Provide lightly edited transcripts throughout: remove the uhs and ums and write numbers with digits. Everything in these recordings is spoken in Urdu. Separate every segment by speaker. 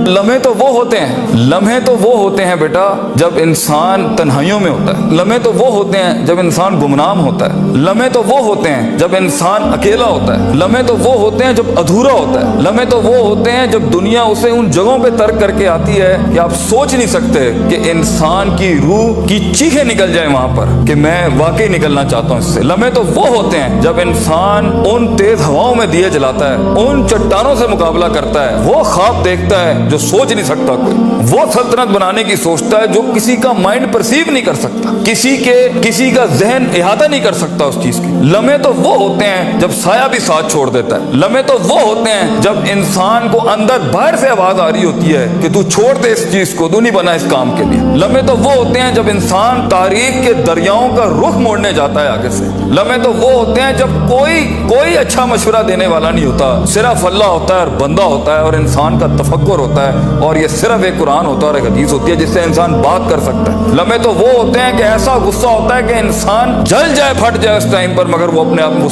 Speaker 1: لمحے تو وہ ہوتے ہیں بیٹا جب انسان تنہائیوں میں ہوتا ہے، لمحے تو وہ ہوتے ہیں جب انسان گمنام ہوتا ہے، لمحے تو وہ ہوتے ہیں جب انسان اکیلا ہوتا ہے، لمحے تو وہ ہوتے ہیں جب ادھورا ہوتا ہے، لمحے تو وہ ہوتے ہیں جب دنیا اسے ان جگہوں پہ ترک کر کے آتی ہے کہ آپ سوچ نہیں سکتے کہ انسان کی روح کی چیخیں نکل جائیں وہاں پر کہ میں واقعی نکلنا چاہتا ہوں اس سے۔ لمحے تو وہ ہوتے ہیں جب انسان ان تیز ہواؤں میں دیے جلاتا ہے، ان چٹانوں سے مقابلہ کرتا ہے، وہ خواب دیکھتا ہے جو سوچ نہیں سکتا کوئی، وہ سلطنت بنانے کی سوچتا ہے جو کسی کا مائنڈ پرسیو نہیں کر سکتا، کسی کا ذہن احاطہ نہیں کر سکتا اس چیز کی۔ لمحے تو وہ ہوتے ہیں جب سایہ بھی ساتھ چھوڑ دیتا ہے، لمحے تو وہ ہوتے ہیں جب انسان کو اندر باہر سے آواز آ رہی ہوتی ہے کہ تو چھوڑ دے اس چیز کو، تو نہیں بنا اس کام کے لیے۔ لمحے تو وہ ہوتے ہیں جب انسان تاریخ کے دریاؤں کا رخ موڑنے جاتا ہے آگے سے۔ لمحے تو وہ ہوتے ہیں جب کوئی اچھا مشورہ دینے والا نہیں ہوتا، صرف اللہ ہوتا ہے اور بندہ ہوتا ہے اور انسان کا تفکر ہوتا ہے، اور یہ صرف ایک قرآن ہوتا ہے اور ایک حدیث ہوتی ہے جس سے انسان بات کر سکتا ہے۔ لمحے تو وہ ہوتے ہیں کہ ایسا غصہ ہوتا ہے کہ انسان جل جائے، پھٹ جائے اس ٹائم پر، مگر وہ اپنے آپ کو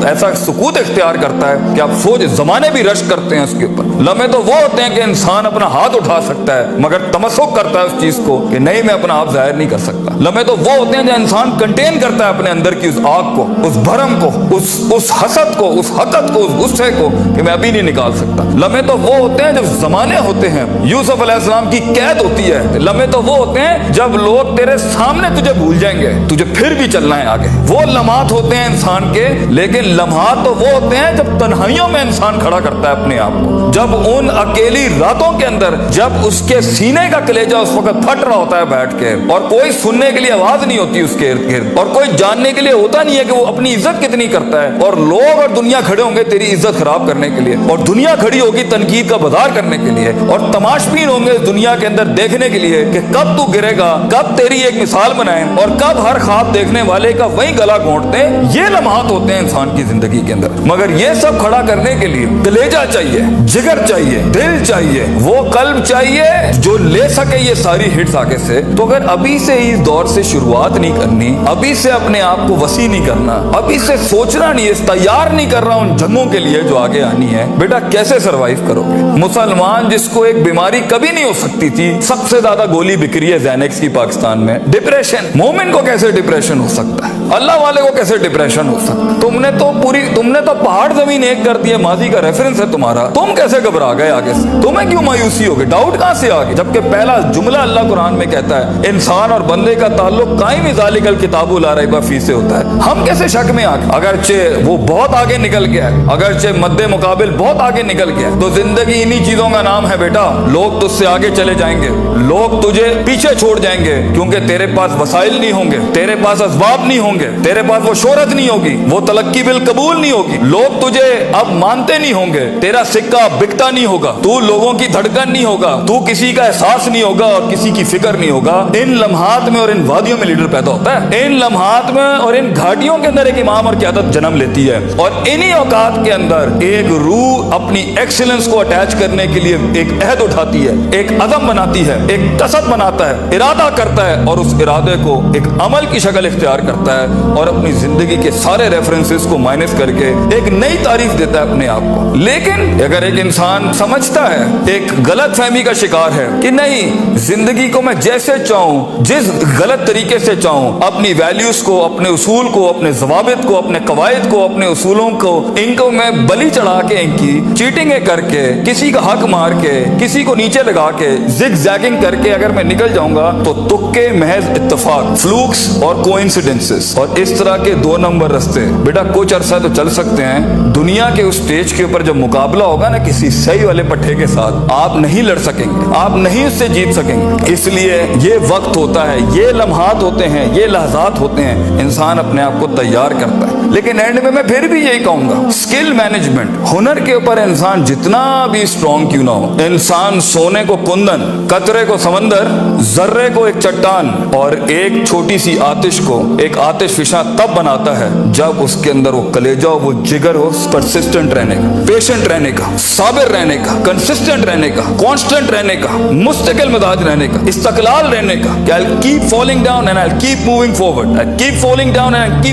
Speaker 1: ایسا سکوت اختیار کرتا ہے کہ آپ سوچ زمانے بھی رشک کرتے ہیں اس کے اوپر۔ لمحے تو وہ ہوتے ہیں کہ انسان اپنا ہاتھ اٹھا سکتا ہے مگر تمسک کرتا ہے اس چیز کو کہ نہیں، میں اپنا آپ ظاہر نہیں کر سکتا۔ لمحے تو وہ ہوتے ہیں جو انسان کنٹین کرتا ہے اپنے اندر کی اس آگ کو، اس بھرم کو، اس حسد کو، اس حقد کو، اس غصے کو کہ میں ابھی نہیں نکال سکتا۔ لمحے تو وہ ہوتے ہیں جب زمانے ہوتے ہیں، یوسف علیہ السلام کی قید ہوتی ہے۔ لمحے تو وہ ہوتے ہیں جب لوگ تیرے سامنے تجھے بھول جائیں گے، تجھے پھر بھی چلنا ہے آگے۔ وہ لمحات ہوتے ہیں انسان کے، لیکن لمحات تو وہ ہوتے ہیں جب تنہائیوں میں انسان کھڑا کرتا ہے اپنے آپ کو، جب ان اکیلی راتوں کے اندر، جب اس کے سینے کا کلیجہ اس وقت پھٹ رہا ہوتا ہے بیٹھ کے، اور کوئی سننے کے لیے آواز نہیں ہوتی اس کے ارد گرد، اور کوئی جاننے کے لیے ہوتا نہیں ہے کہ وہ اپنی عزت کتنی کرتا ہے، اور لوگ اور دنیا کھڑے ہوں گے تیری عزت خراب کرنے کے لیے، اور دنیا کھڑی ہوگی تنقید کا بازار کرنے کے لیے، اور تماشبین ہوں گے اس دنیا کے اندر دیکھنے کے لیے کہ کب تو گرے گا، کب تیری ایک مثال بنائیں، اور کب ہر خواب دیکھنے والے کا وہی گلا گھونٹ دیں۔ یہ لمحات ہوتے ہیں انسان کی زندگی کے اندر، مگر یہ سب کھڑا کرنے کے لیے کلیجہ چاہیے، جگر چاہیے، دل چاہیے، وہ قلب چاہیے جو لے سکے یہ ساری ہٹس آگے سے۔ تو اگر ابھی سے اس دور سے شروعات نہیں کرنی، ابھی سے اپنے آپ کو وسیع نہیں کرنا، ابھی سے سوچنا نہیں، اس تیار نہیں کر رہا ان جنگوں کے لیے جو آگے آنی ہے، بیٹا کیسے سروائیو کرو گے؟ مسلمان جس کو ایک بیماری کبھی نہیں ہو سکتی تھی، سب سے زیادہ گولی بک رہی ہے زینکس کی پاکستان میں، ڈپریشن۔ مومن کو کیسے ڈپریشن ہو سکتا ہے؟ اللہ والے کو کیسے ڈپریشن ہو سکتا ہے؟ تم نے تو پہاڑ زمین ایک کر دیا، ماضی کا ریفرنس ہے تمہارا، تم کیسے گھبرا گئے آگے سے؟ تمہیں کیوں مایوسی ہو گئی؟ ڈاؤٹ کہاں سے آ گئی؟ جبکہ پہلا جملہ اللہ قرآن میں کہتا ہے انسان اور بندے کا تعلق قائم ذالک الکتاب لا ریب فیہ سے ہوتا ہے۔ ہم کیسے شک میں آ گئے؟ اگرچہ وہ بہت آگے نکل گیا ہے، اگرچہ مد مقابل بہت آگے نکل گیا ہے، تو زندگی انہی چیزوں کا نام ہے بیٹا۔ لوگ تجھ سے آگے چلے جائیں گے، لوگ تجھے پیچھے چھوڑ جائیں گے، کیونکہ تیرے پاس وسائل نہیں ہوں گے، تیرے پاس اسباب نہیں ہوں گے، تیرے پاس وہ شہرت نہیں ہوگی، وہ تلقی بالقبول نہیں ہوگی، لوگ تجھے اب مانتے نہیں ہوں گے، تیرا سکہ بکتا نہیں ہوگا، تو لوگوں کی دھڑکن نہیں ہوگا، تو کسی کا احساس نہیں ہوگا اور کسی کی فکر نہیں ہوگا۔ ان لمحات میں اور ان وادیوں میں لیڈر پیدا ہوتا ہے، ان لمحات میں اور ان گھاٹیوں کے اندر ایک امام اور قیادت جنم لیتی ہے، اور انہی اوقات کے اندر ایک روح اپنی ایکسیلنس کو اٹیچ کرنے کے لیے ایک عہد اٹھاتی ہے، ایک عزم بناتی ہے، ایک قصد بناتا ہے، ارادہ کرتا ہے، اور اس ارادے کو ایک عمل کی شکل اختیار کرتا ہے، اور اپنی زندگی کے سارے ریفرنسز کو مائنس کر کے ایک نئی تعریف دیتا ہے اپنے آپ کو۔ لیکن اگر ایک انسان سمجھتا ہے، ایک غلط فہمی کا شکار ہے کہ نہیں، زندگی کو میں جیسے چاہوں، جس غلط طریقے سے چاہوں، اپنی ویلیوز کو، اپنے اصول کو، اپنے ضوابط کو، اپنے قواعد کو، اپنے اصولوں کو، ان کو میں بلی چڑھا کے، ان کی چیٹنگیں کر کے، کسی کا حق مار کے، کسی کو نیچے لگا کے، زگ زیگنگ کر کے اگر میں نکل جاؤں گا تو تکے، محض اتفاق، فلوکس اور کوئنسیڈنسز، اور اس طرح کے 2 نمبر رستے بیٹا کچھ عرصہ تو چل سکتے ہیں۔ دنیا کے اس سٹیج کے اوپر جب مقابلہ ہوگا نا کسی صحیح والے پٹھے کے ساتھ، آپ نہیں لڑ سکیں گے، آپ نہیں اس سے جیت سکیں گے۔ اس لیے یہ وقت ہوتا ہے، یہ لمحات ہوتے ہیں، یہ لحظات ہوتے ہیں، انسان اپنے آپ کو تیار کرتا ہے۔ لیکن اینڈ میں پھر بھی یہی کہوں گا، اسکل مینجمنٹ، ہنر کے اوپر انسان جتنا بھی اسٹرانگ کیوں نہ ہو، انسان سونے کو کندن، قطرے کو سمندر، ذرے کو ایک چٹان، اور ایک چھوٹی سی آتش کو ایک آتش فشاں تب بناتا ہے جب اس کے اندر وہ کلیجہ ہو، وہ جگر ہو، پرسسٹنٹ رہنے کا، پیشنٹ رہنے کا، صابر رہنے کا، کنسسٹنٹ رہنے کا، کانسٹنٹ رہنے کا، مستقل مزاج رہنے کا، استقلال رہنے کا کہ I'll keep falling down and I'll keep moving forward, I'll keep falling down and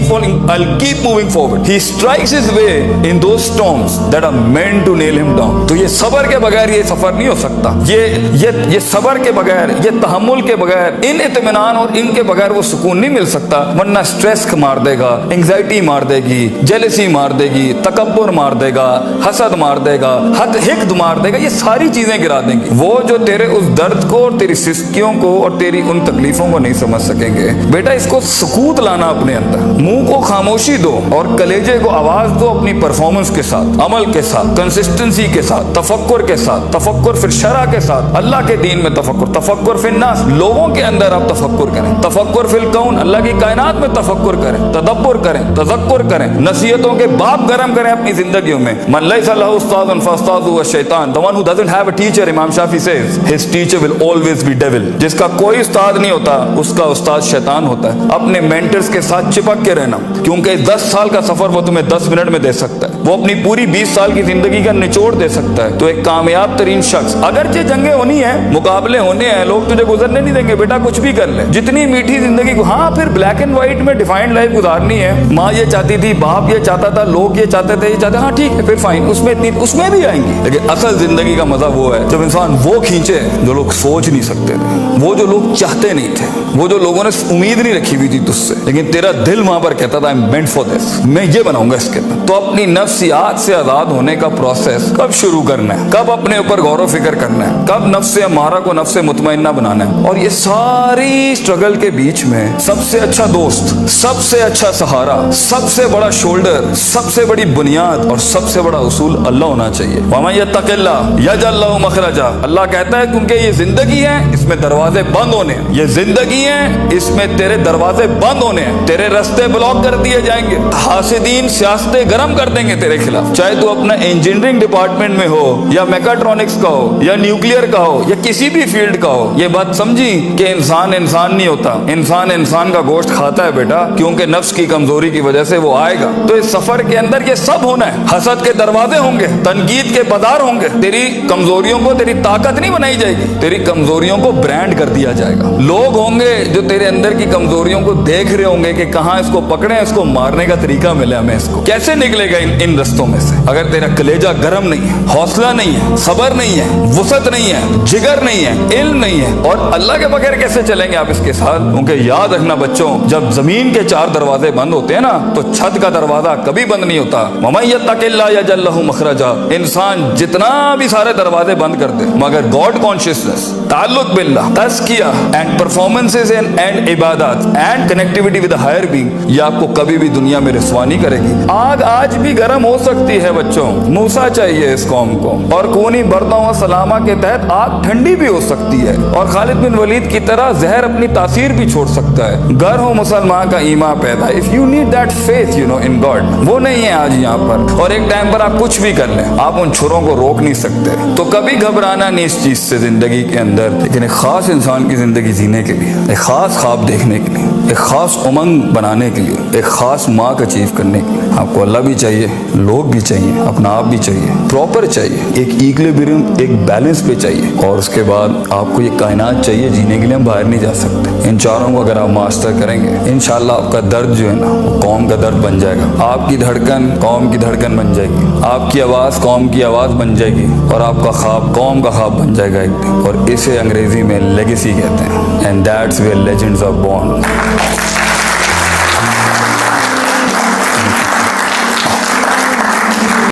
Speaker 1: I'll keep moving forward. He strikes his way in those storms that are meant to nail him down. تو یہ صبر کے بغیر یہ سفر نہیں ہو سکتا. یہ صبر کے بغیر, یہ تحمل کے بغیر, ان اطمینان اور ان کے بغیر وہ سکون نہیں مل سکتا. ورنہ اسٹریس مار دے گا, انگزائٹی مار دے گی, جیلسی مار دے گی, تکبر مار دے گا, حسد مار دے گا, حقد مار دے گا. یہ ساری چیزیں گرا دیں گی. وہ جو تیرے اس درد کو اور تیری سستیوں کو اور تیری ان تکلیفوں کو نہیں سمجھ سکیں گے. بیٹا اس کو سکوت لانا اپنے اندر, منہ کو خاموشی دو اور کلیجے کو آواز دو اپنی پرفارمنس کے ساتھ, عمل کے ساتھ, کنسسٹنسی کے ساتھ, تفکر کے ساتھ, تفکر پھر شرع کے ساتھ, اللہ کے دین میں تفکر, تفکر فی الناس, لوگوں کے اندر آپ تفکر کریں, تفکر فی الکون, اللہ کی کائنات میں تفکر کریں, تدبر کریں, تذکر کریں, نصیحتوں کے باب گرم کریں اپنی زندگیوں میں. من لیس لہ استاذ فاستاذہ الشیطان, the one who doesn't have a teacher, امام شافعی says, his teacher will always be devil. جس کا کوئی استاد نہیں ہوتا اس کا استاد شیطان ہوتا ہے. اپنے مینٹرز کے ساتھ چپک کے رہنا, کیونکہ 10 سال کا سفر وہ تمہیں 10 منٹ میں دے سکتا ہے, وہ اپنی پوری 20 سال کی زندگی کا نچوڑ دے سکتا ہے. تو ایک کامیاب ترین شخص, اگرچہ جنگیں ہونی ہیں, مقابلے ہونے ہیں, لوگ تجھے گزرنے نہیں دیں گے, بیٹا کچھ بھی کر لے, جتنی میٹھی زندگی کو, ہاں پھر بلیک اینڈ وائٹ میں ڈیفائنڈ لائف گزارنی ہے, ماں یہ چاہتی تھی, باپ یہ چاہتا تھا, لوگ یہ چاہتے تھے, یہ چاہتے, ہاں ٹھیک ہے, پھر فائن, اس میں بھی آئیں گی. لیکن اصل زندگی کا مزہ وہ ہے جب انسان وہ کھینچے جو لوگ سوچ نہیں سکتے تھے, وہ جو لوگ چاہتے نہیں تھے, وہ جو لوگوں نے امید نہیں رکھی ہوئی تھی تجھ سے, لیکن تیرا دل وہاں پر کہتا تھا I am meant for this, میں یہ بناؤں گا اس کے اندر. تو اپنی نفسیات سے آزاد ہونے کا پروسیس کب شروع کرنا ہے, کب اپنے اوپر غور و فکر کرنا ہے, کب نفس امارہ کو نفس مطمئنہ بنانا ہے. اور یہ ساری اسٹرگل کے بیچ میں سب سے اچھا دوست, سب سے اچھا سہارا, سب سے بڑا شولڈر, سب سے بڑی بنیاد اور سب سے بڑا اصول اللہ ہونا چاہیے. وَمَن يَتَّقِ اللَّهَ يَجْعَل لَّهُ مَخْرَجًا, اللہ کہتا ہے کیونکہ یہ زندگی ہے, اس میں دروازے بند ہونے ہیں, یہ زندگی ہے, اس میں تیرے دروازے بند ہونے ہیں, تیرے رستے بلاک کر دیے جائیں گے, حاسدین سیاستیں گرم کر دیں گے تیرے خلاف. چاہے تو اپنا انجینئرنگ ڈپارٹمنٹ میں ہو, یا میکاٹرونکس کا ہو, یا نیوکلیئر کا ہو, یا کسی بھی فیلڈ کا ہو. یہ بات سمجھی کہ انسان نہیں ہوتا, انسان کا گوشت کھاتا ہے بیٹا, کیونکہ نفس کی کمزوری کی وجہ سے وہ آئے گا. تو اس سفر کے اندر یہ سب ہونا ہے. حسد کے دروازے ہوں گے, تنقید کے بازار ہوں گے, تیری کمزوریوں کو تیری طاقت نہیں بنائی جائے گی, تیری کمزوریوں کو برانڈ کر دیا جائے گا. لوگ ہوں گے جو تیرے اندر کی کمزوریوں کو دیکھ رہے ہوں گے کہ کہاں اس کو پکڑیں, اس کو مارنے کا طریقہ ملے ہمیں, اس کو کیسے نکلے گا ان رستوں میں سے. اگر تیرا کلیجہ گرم نہیں ہے, حوصلہ نہیں ہے, صبر نہیں ہے, وسعت نہیں ہے, جگر نہیں ہے, علم نہیں ہے, اور اللہ کے بغیر کیسے چلیں گے آپ اس کے ساتھ. کیونکہ یاد رکھنا بچوں, جب زمین کے 4 دروازے بند ہوتے ہیں نا, تو چھت کا دروازہ کبھی بند نہیں ہوتا. وَمَن يَتَّقِ اللَّهَ يَجْعَل لَّهُ مَخْرَجًا, انسان جتنا بھی سارے دروازے بند کر دے, مگر گاڈ کانشیسنس, تعلق باللہ, تزکیہ اینڈ پرفارمنسز اینڈ عبادات and connectivity with higher being, یہ آپ کو کبھی بھی دنیا میں رسوا نہیں کرے گی. آگ آج بھی گرم ہو سکتی ہے بچوں, موسیٰ چاہیے اس قوم کو, اور کونی بردوں و سلامہ کے تحت آگ ٹھنڈی بھی ہو سکتی ہے, اور خالد بن ولید کی طرح زہر اپنی تاثیر بھی چھوڑ سکتا ہے. گر ہو مسلمان کا ایمان پیدا, if you need that faith you know in God, وہ نہیں ہے آج یہاں پر. اور ایک ٹائم پر آپ کچھ بھی کر لیں, آپ ان چھروں کو روک نہیں سکتے. تو کبھی گھبرانا نہیں اس چیز سے زندگی کے اندر, لیکن ایک خاص انسان کی زندگی جینے کے لیے, ایک خاص خواب دیکھنے کے لیے, ایک خاص امنگ بنانے کے لیے, ایک خاص مارک اچیو کرنے کے لیے آپ کو اللہ بھی چاہیے, لوگ بھی چاہیے, اپنا آپ بھی چاہیے, پراپر چاہیے, ایک ایکولیبریم, ایک بیلنس پہ چاہیے, اور اس کے بعد آپ کو یہ کائنات چاہیے جینے کے لیے. ہم باہر نہیں جا سکتے. ان چاروں کو اگر آپ ماسٹر کریں گے, انشاءاللہ آپ کا درد جو ہے نا وہ قوم کا درد بن جائے گا, آپ کی دھڑکن قوم کی دھڑکن بن جائے گی, آپ کی آواز قوم کی آواز بن جائے گی, اور آپ کا خواب قوم کا خواب بن جائے گا ایک دن. اور اسے انگریزی میں لیگیسی کہتے ہیں, and that's where legends are born.